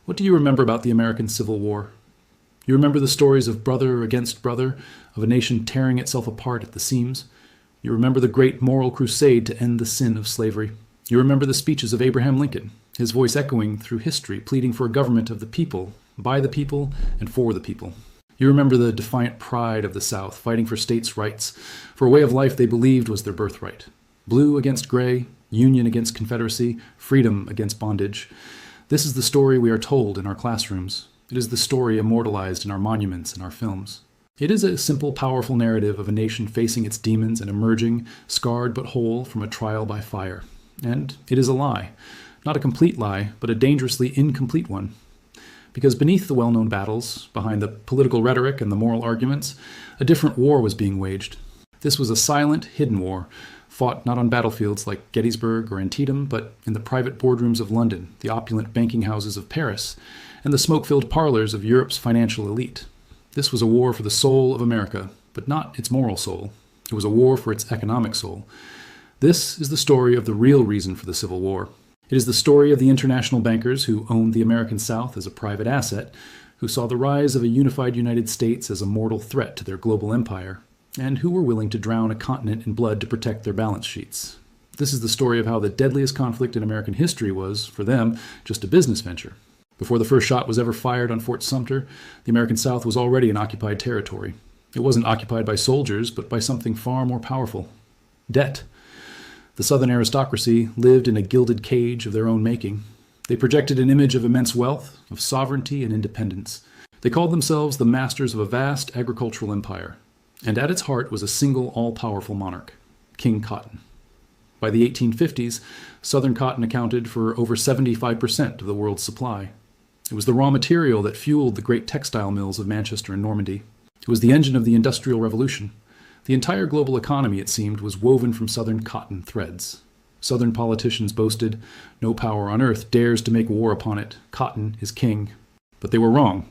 What do you remember about the American Civil War? You remember the stories of brother against brother, of a nation tearing itself apart at the seams. You remember the great moral crusade to end the sin of slavery. You remember the speeches of Abraham Lincoln, his voice echoing through history, pleading for a government of the people, by the people, and for the people. You remember the defiant pride of the South, fighting for states' rights, for a way of life they believed was their birthright. Blue against gray, Union against Confederacy, freedom against bondage. This is the story we are told in our classrooms. It is the story immortalized in our monuments and our films. It is a simple, powerful narrative of a nation facing its demons and emerging, scarred but whole, from a trial by fire. And it is a lie. Not a complete lie, but a dangerously incomplete one. Because beneath the well-known battles, behind the political rhetoric and the moral arguments, a different war was being waged. This was a silent, hidden war, fought not on battlefields like Gettysburg or Antietam, but in the private boardrooms of London, the opulent banking houses of Paris, and the smoke-filled parlors of Europe's financial elite. This was a war for the soul of America, but not its moral soul. It was a war for its economic soul. This is the story of the real reason for the Civil War. It is the story of the international bankers who owned the American South as a private asset, who saw the rise of a unified United States as a mortal threat to their global empire, and who were willing to drown a continent in blood to protect their balance sheets. This is the story of how the deadliest conflict in American history was, for them, just a business venture. Before the first shot was ever fired on Fort Sumter, the American South was already in occupied territory. It wasn't occupied by soldiers, but by something far more powerful: debt. The Southern aristocracy lived in a gilded cage of their own making. They projected an image of immense wealth, of sovereignty and independence. They called themselves the masters of a vast agricultural empire. And at its heart was a single all-powerful monarch, King Cotton. By the 1850s, Southern cotton accounted for over 75% of the world's supply. It was the raw material that fueled the great textile mills of Manchester and Normandy. It was the engine of the Industrial Revolution. The entire global economy, it seemed, was woven from Southern cotton threads. Southern politicians boasted, "No power on earth dares to make war upon it. Cotton is king." But they were wrong.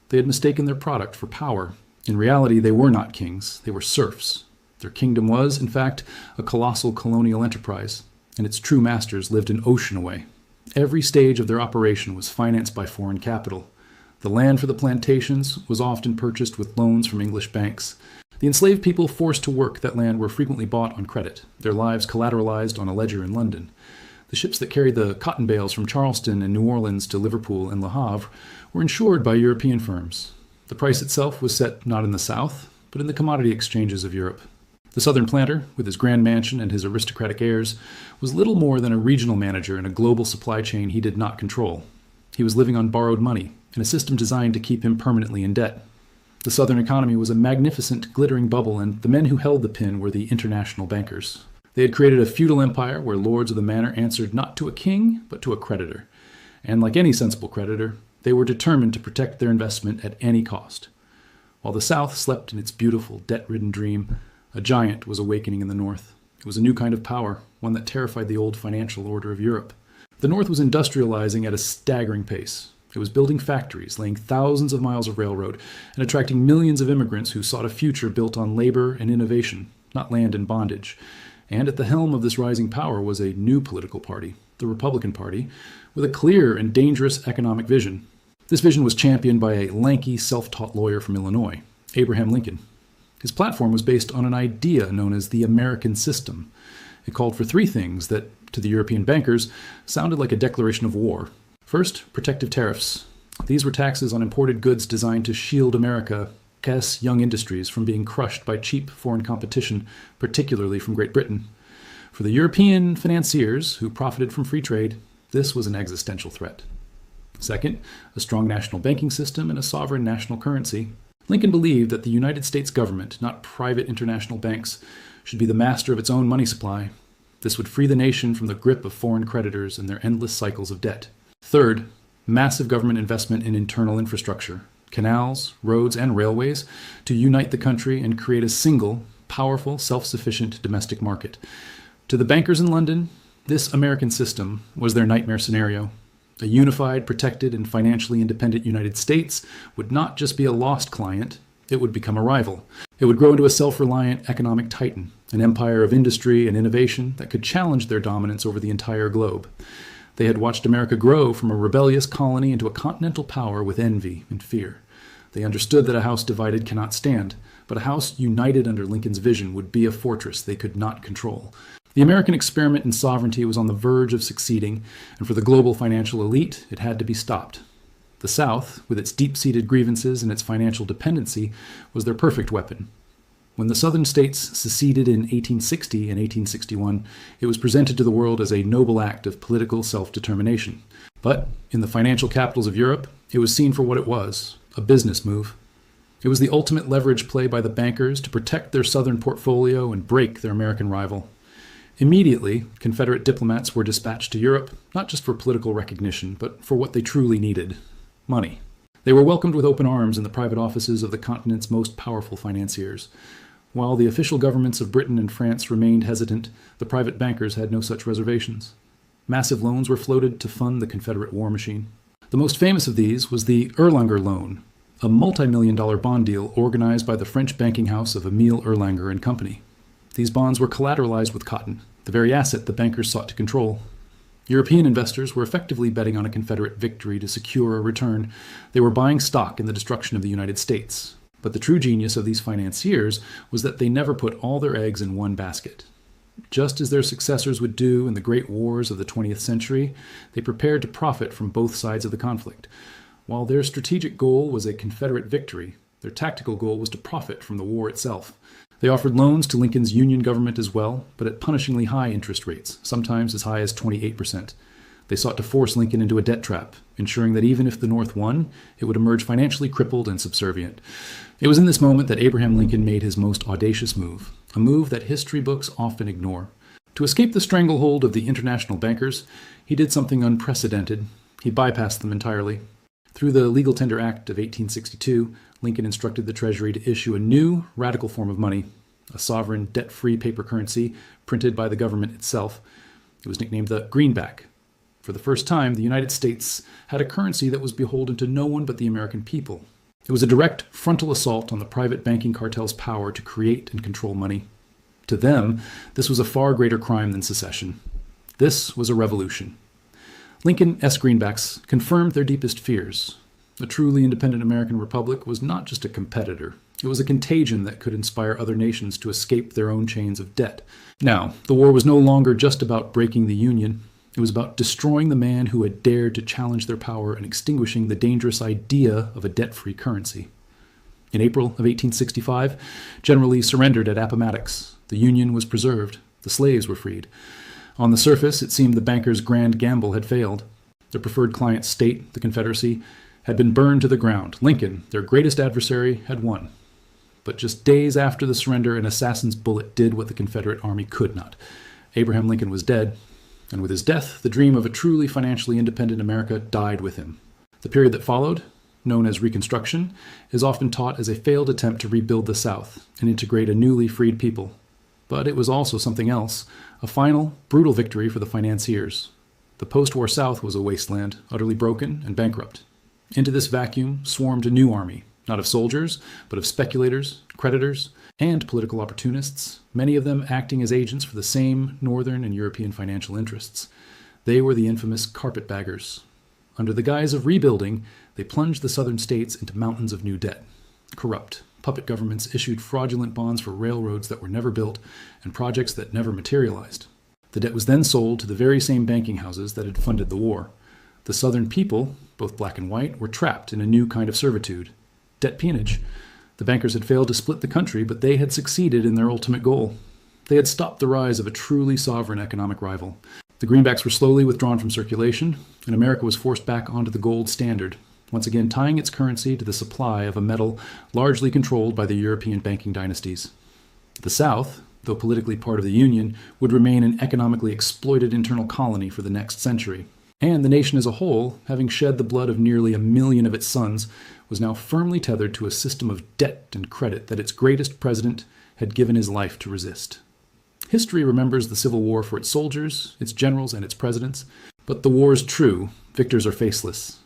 They had mistaken their product for power. In reality, they were not kings. They were serfs. Their kingdom was, in fact, a colossal colonial enterprise, and its true masters lived an ocean away. Every stage of their operation was financed by foreign capital. The land for the plantations was often purchased with loans from English banks. The enslaved people forced to work that land were frequently bought on credit, their lives collateralized on a ledger in London. The ships that carried the cotton bales from Charleston and New Orleans to Liverpool and Le Havre were insured by European firms. The price itself was set not in the South, but in the commodity exchanges of Europe. The Southern planter, with his grand mansion and his aristocratic heirs, was little more than a regional manager in a global supply chain he did not control. He was living on borrowed money, in a system designed to keep him permanently in debt. The Southern economy was a magnificent, glittering bubble, and the men who held the pin were the international bankers. They had created a feudal empire where lords of the manor answered not to a king, but to a creditor. And like any sensible creditor, they were determined to protect their investment at any cost. While the South slept in its beautiful, debt-ridden dream, a giant was awakening in the North. It was a new kind of power, one that terrified the old financial order of Europe. The North was industrializing at a staggering pace. It was building factories, laying thousands of miles of railroad, and attracting millions of immigrants who sought a future built on labor and innovation, not land and bondage. And at the helm of this rising power was a new political party, the Republican Party, with a clear and dangerous economic vision. This vision was championed by a lanky, self-taught lawyer from Illinois, Abraham Lincoln. His platform was based on an idea known as the American system. It called for three things that, to the European bankers, sounded like a declaration of war. First, protective tariffs. These were taxes on imported goods designed to shield America's young industries from being crushed by cheap foreign competition, particularly from Great Britain. For the European financiers, who profited from free trade, this was an existential threat. Second, a strong national banking system and a sovereign national currency. Lincoln believed that the United States government, not private international banks, should be the master of its own money supply. This would free the nation from the grip of foreign creditors and their endless cycles of debt. Third, massive government investment in internal infrastructure, canals, roads, and railways to unite the country and create a single, powerful, self-sufficient domestic market. To the bankers in London, this American system was their nightmare scenario. A unified, protected, and financially independent United States would not just be a lost client, it would become a rival. It would grow into a self-reliant economic titan, an empire of industry and innovation that could challenge their dominance over the entire globe. They had watched America grow from a rebellious colony into a continental power with envy and fear. They understood that a house divided cannot stand, but a house united under Lincoln's vision would be a fortress they could not control. The American experiment in sovereignty was on the verge of succeeding, and for the global financial elite, it had to be stopped. The South, with its deep-seated grievances and its financial dependency, was their perfect weapon. When the Southern states seceded in 1860 and 1861, it was presented to the world as a noble act of political self-determination. But in the financial capitals of Europe, it was seen for what it was, a business move. It was the ultimate leverage play by the bankers to protect their Southern portfolio and break their American rival. Immediately, Confederate diplomats were dispatched to Europe, not just for political recognition, but for what they truly needed: money. They were welcomed with open arms in the private offices of the continent's most powerful financiers. While the official governments of Britain and France remained hesitant, the private bankers had no such reservations. Massive loans were floated to fund the Confederate war machine. The most famous of these was the Erlanger loan, a multi-million-dollar bond deal organized by the French banking house of Emile Erlanger and Company. These bonds were collateralized with cotton, the very asset the bankers sought to control. European investors were effectively betting on a Confederate victory to secure a return. They were buying stock in the destruction of the United States. But the true genius of these financiers was that they never put all their eggs in one basket. Just as their successors would do in the great wars of the 20th century, they prepared to profit from both sides of the conflict. While their strategic goal was a Confederate victory, their tactical goal was to profit from the war itself. They offered loans to Lincoln's Union government as well, but at punishingly high interest rates, sometimes as high as 28%. They sought to force Lincoln into a debt trap, ensuring that even if the North won, it would emerge financially crippled and subservient. It was in this moment that Abraham Lincoln made his most audacious move, a move that history books often ignore. To escape the stranglehold of the international bankers, he did something unprecedented. He bypassed them entirely. Through the Legal Tender Act of 1862, Lincoln instructed the Treasury to issue a new, radical form of money, a sovereign, debt-free paper currency printed by the government itself. It was nicknamed the greenback. For the first time, the United States had a currency that was beholden to no one but the American people. It was a direct frontal assault on the private banking cartel's power to create and control money. To them, this was a far greater crime than secession. This was a revolution. Lincoln-esque greenbacks confirmed their deepest fears. A truly independent American republic was not just a competitor. It was a contagion that could inspire other nations to escape their own chains of debt. Now, the war was no longer just about breaking the Union. It was about destroying the man who had dared to challenge their power and extinguishing the dangerous idea of a debt-free currency. In April of 1865, General Lee surrendered at Appomattox. The Union was preserved. The slaves were freed. On the surface, it seemed the bankers' grand gamble had failed. Their preferred client state, the Confederacy, had been burned to the ground. Lincoln, their greatest adversary, had won. But just days after the surrender, an assassin's bullet did what the Confederate army could not. Abraham Lincoln was dead, and with his death, the dream of a truly financially independent America died with him. The period that followed, known as Reconstruction, is often taught as a failed attempt to rebuild the South and integrate a newly freed people. But it was also something else, a final, brutal victory for the financiers. The post-war South was a wasteland, utterly broken and bankrupt. Into this vacuum swarmed a new army, not of soldiers, but of speculators, creditors, and political opportunists, many of them acting as agents for the same Northern and European financial interests. They were the infamous carpetbaggers. Under the guise of rebuilding, they plunged the Southern states into mountains of new debt. Corrupt, puppet governments issued fraudulent bonds for railroads that were never built and projects that never materialized. The debt was then sold to the very same banking houses that had funded the war. The Southern people, both black and white, were trapped in a new kind of servitude: debt peonage. The bankers had failed to split the country, but they had succeeded in their ultimate goal. They had stopped the rise of a truly sovereign economic rival. The greenbacks were slowly withdrawn from circulation, and America was forced back onto the gold standard, once again tying its currency to the supply of a metal largely controlled by the European banking dynasties. The South, though politically part of the Union, would remain an economically exploited internal colony for the next century. And the nation as a whole, having shed the blood of nearly 1 million of its sons, was now firmly tethered to a system of debt and credit that its greatest president had given his life to resist. History remembers the Civil War for its soldiers, its generals, and its presidents, but the war's true victors are faceless.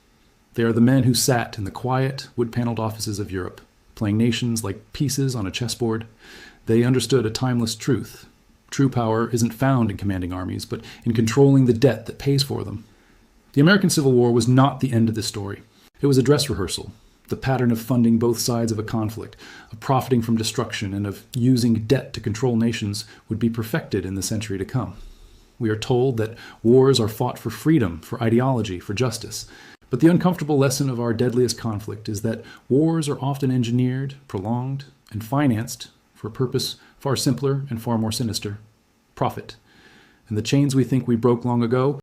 They are the men who sat in the quiet, wood-paneled offices of Europe, playing nations like pieces on a chessboard. They understood a timeless truth. True power isn't found in commanding armies, but in controlling the debt that pays for them. The American Civil War was not the end of this story. It was a dress rehearsal. The pattern of funding both sides of a conflict, of profiting from destruction, and of using debt to control nations would be perfected in the century to come. We are told that wars are fought for freedom, for ideology, for justice. But the uncomfortable lesson of our deadliest conflict is that wars are often engineered, prolonged, and financed for a purpose far simpler and far more sinister: profit. And the chains we think we broke long ago